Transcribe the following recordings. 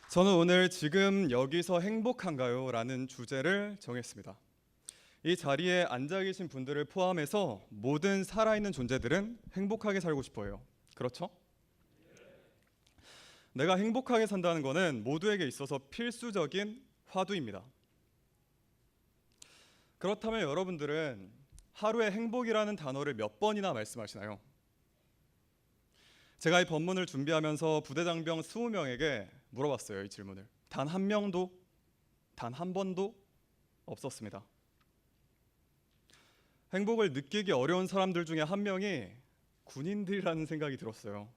저는 오늘 지금 여기서 행복한가요? 라는 주제를 정했습니다. 이 자리에 앉아 계신 분들을 포함해서 모든 살아있는 존재들은 행복하게 살고 싶어요. 그렇죠? 내가 행복하게 산다는 것은 모두에게 있어서 필수적인 화두입니다. 그렇다면 여러분들은 하루에 행복이라는 단어를 몇 번이나 말씀하시나요? 제가 이 본문을 준비하면서 부대장병 20명에게 물어봤어요. 이 질문을. 단 한 명도, 단 한 번도 없었습니다. 행복을 느끼기 어려운 사람들 중에 한 명이 군인들이라는 생각이 들었어요.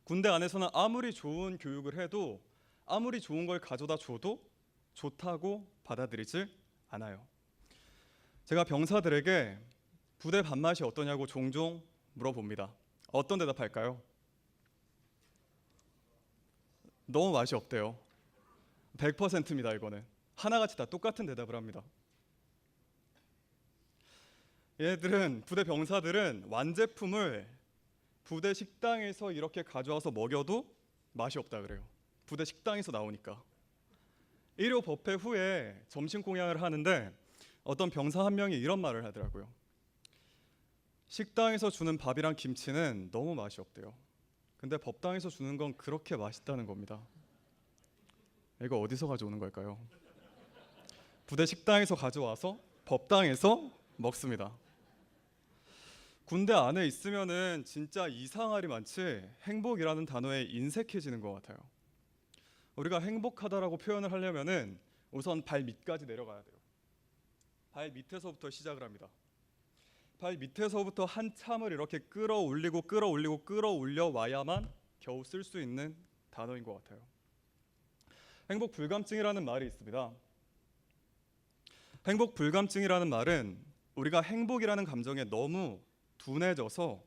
군대 안에서는 아무리 좋은 교육을 해도, 아무리 좋은 걸 가져다 줘도 좋다고 받아들이질 않아요. 제가 병사들에게 부대 밥맛이 어떠냐고 종종 물어봅니다. 어떤 대답할까요? 너무 맛이 없대요. 100%입니다. 이거는 하나같이 다 똑같은 대답을 합니다. 얘들은, 부대 병사들은 완제품을 부대 식당에서 이렇게 가져와서 먹여도 맛이 없다 그래요. 부대 식당에서 나오니까. 일요 법회 후에 점심 공양을 하는데 어떤 병사 한 명이 이런 말을 하더라고요. 식당에서 주는 밥이랑 김치는 너무 맛이 없대요. 근데 법당에서 주는 건 그렇게 맛있다는 겁니다. 이거 어디서 가져오는 걸까요? 부대 식당에서 가져와서 법당에서 먹습니다. 군대 안에 있으면은 진짜 이상할이 많지 행복이라는 단어에 인색해지는 것 같아요. 우리가 행복하다라고 표현을 하려면은 우선 발 밑까지 내려가야 돼요. 발 밑에서부터 시작을 합니다. 발 밑에서부터 한참을 이렇게 끌어올려 와야만 겨우 쓸 수 있는 단어인 것 같아요. 행복 불감증이라는 말이 있습니다. 행복 불감증이라는 말은 우리가 행복이라는 감정에 너무 둔해져서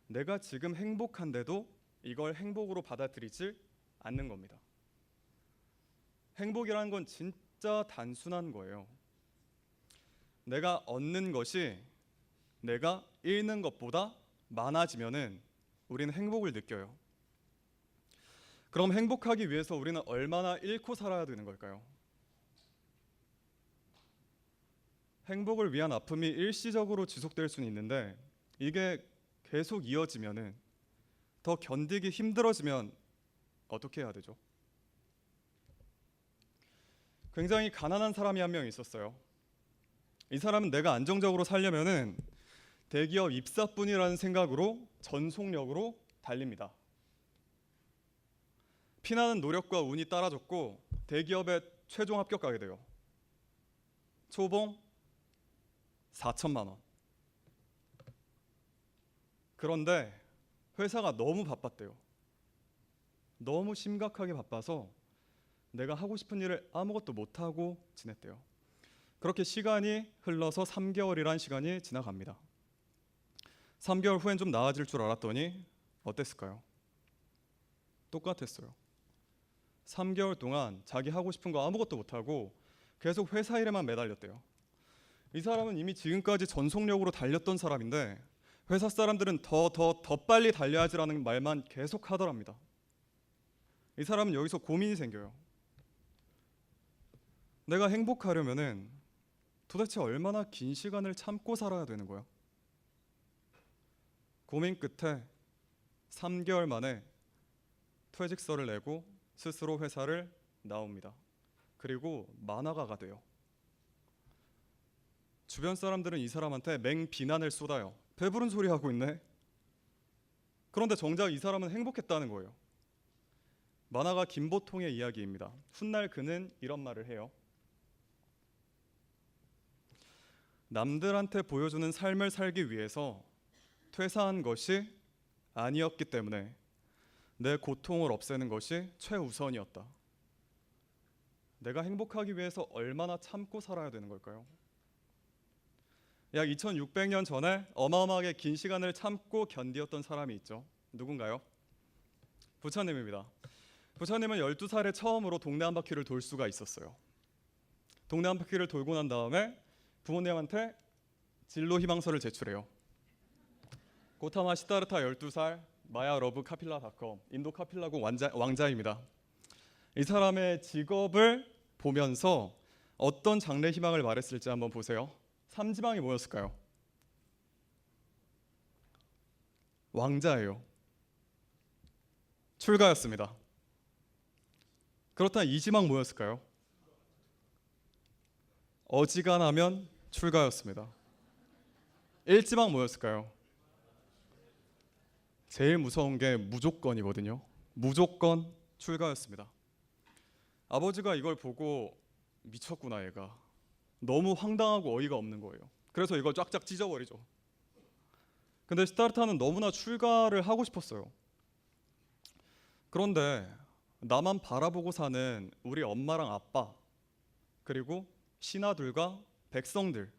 내가 지금 행복한데도 이걸 행복으로 받아들이질 않는 겁니다. 행복이라는 건 진짜 단순한 거예요. 내가 얻는 것이 내가 잃는 것보다 많아지면은 우리는 행복을 느껴요. 그럼 행복하기 위해서 우리는 얼마나 잃고 살아야 되는 걸까요? 행복을 위한 아픔이 일시적으로 지속될 수는 있는데 이게 계속 이어지면은, 더 견디기 힘들어지면 어떻게 해야 되죠? 굉장히 가난한 사람이 한 명 있었어요. 이 사람은 내가 안정적으로 살려면은 대기업 입사뿐이라는 생각으로 전속력으로 달립니다. 피나는 노력과 운이 따라줬고 대기업에 최종 합격하게 돼요. 초봉 4천만 원. 그런데 회사가 너무 바빴대요. 너무 심각하게 바빠서 내가 하고 싶은 일을 아무것도 못하고 지냈대요. 그렇게 시간이 흘러서 3개월이란 시간이 지나갑니다. 3개월 후엔 좀 나아질 줄 알았더니 어땠을까요? 똑같았어요. 3개월 동안 자기 하고 싶은 거 아무것도 못하고 계속 회사 일에만 매달렸대요. 이 사람은 이미 지금까지 전속력으로 달렸던 사람인데 회사 사람들은 더 빨리 달려야지라는 말만 계속 하더랍니다. 이 사람은 여기서 고민이 생겨요. 내가 행복하려면은 도대체 얼마나 긴 시간을 참고 살아야 되는 거야? 고민 끝에 3개월 만에 퇴직서를 내고 스스로 회사를 나옵니다. 그리고 만화가가 돼요. 주변 사람들은 이 사람한테 맹비난을 쏟아요. 배부른 소리 하고 있네. 그런데 정작 이 사람은 행복했다는 거예요. 만화가 김보통의 이야기입니다. 훗날 그는 이런 말을 해요. 남들한테 보여주는 삶을 살기 위해서 퇴사한 것이 아니었기 때문에 내 고통을 없애는 것이 최우선이었다. 내가 행복하기 위해서 얼마나 참고 살아야 되는 걸까요? 약 2600년 전에 어마어마하게 긴 시간을 참고 견디었던 사람이 있죠. 누군가요? 부처님입니다. 부처님은 12살에 처음으로 동네 한 바퀴를 돌 수가 있었어요. 동네 한 바퀴를 돌고 난 다음에 부모님한테 진로 희망서를 제출해요. 고타마 시다르타 12살, 마야 러브 카필라닷컴, 인도 카필라국 왕자입니다. 이 사람의 직업을 보면서 어떤 장래 희망을 말했을지 한번 보세요. 3지망이 뭐였을까요? 왕자예요. 출가였습니다. 그렇다면 2지망 뭐였을까요? 어지간하면 출가였습니다. 1지망 뭐였을까요? 제일 무서운 게 무조건이거든요. 무조건 출가였습니다. 아버지가 이걸 보고 미쳤구나 얘가. 너무 황당하고 어이가 없는 거예요. 그래서 이걸 쫙쫙 찢어버리죠. 근데 시다르타는 너무나 출가를 하고 싶었어요. 그런데 나만 바라보고 사는 우리 엄마랑 아빠, 그리고 신하들과 백성들,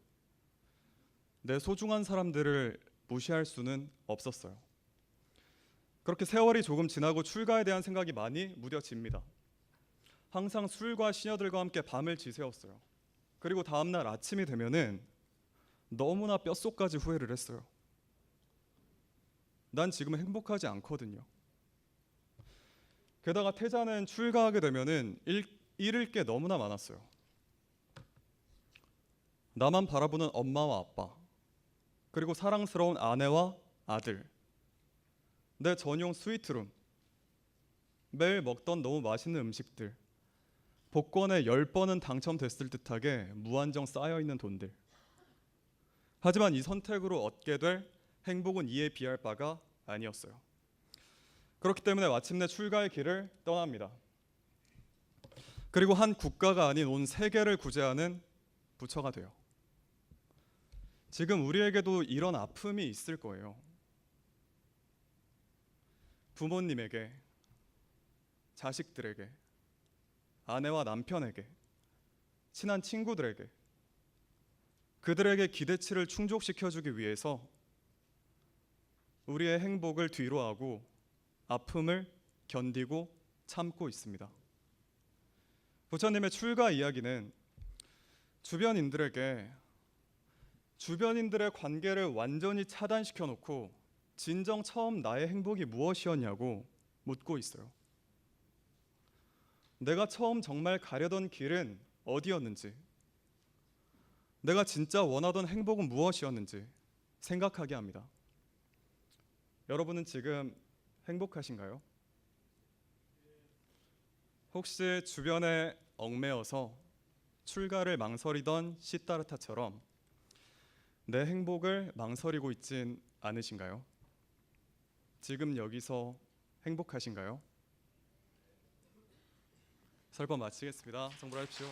내 소중한 사람들을 무시할 수는 없었어요. 그렇게 세월이 조금 지나고 출가에 대한 생각이 많이 무뎌집니다. 항상 술과 시녀들과 함께 밤을 지새웠어요. 그리고 다음날 아침이 되면은 너무나 뼛속까지 후회를 했어요. 난 지금 행복하지 않거든요. 게다가 태자는 출가하게 되면은 잃을 게 너무나 많았어요. 나만 바라보는 엄마와 아빠, 그리고 사랑스러운 아내와 아들, 내 전용 스위트룸, 매일 먹던 너무 맛있는 음식들, 복권에 10번은 당첨됐을 듯하게 무한정 쌓여있는 돈들. 하지만 이 선택으로 얻게 될 행복은 이에 비할 바가 아니었어요. 그렇기 때문에 마침내 출가의 길을 떠납니다. 그리고 한 국가가 아닌 온 세계를 구제하는 부처가 돼요. 지금 우리에게도 이런 아픔이 있을 거예요. 부모님에게, 자식들에게, 아내와 남편에게, 친한 친구들에게, 그들에게 기대치를 충족시켜주기 위해서 우리의 행복을 뒤로하고 아픔을 견디고 참고 있습니다. 부처님의 출가 이야기는 주변인들의 관계를 완전히 차단시켜 놓고 진정 처음 나의 행복이 무엇이었냐고 묻고 있어요. 내가 처음 정말 가려던 길은 어디였는지, 내가 진짜 원하던 행복은 무엇이었는지 생각하게 합니다. 여러분은 지금 행복하신가요? 혹시 주변에 얽매여서 출가를 망설이던 시다르타처럼 내 행복을 망설이고 있진 않으신가요? 지금 여기서 행복하신가요? 설법 마치겠습니다. 성불하십시오.